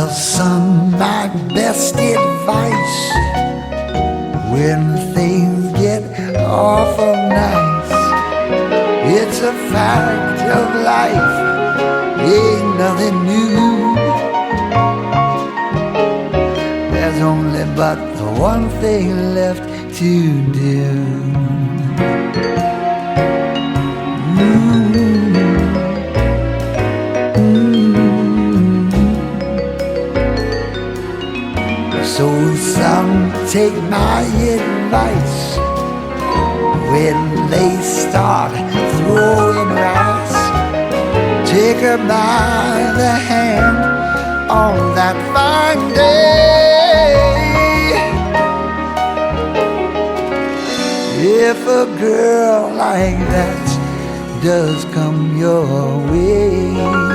Well, son, my best advice when things get awful nice, it's a fact of life, ain't nothing new. There's only but the one thing left to do. So some take my advice when they start throwing rice. Take her by the hand on that fine day. If a girl like that does come your way,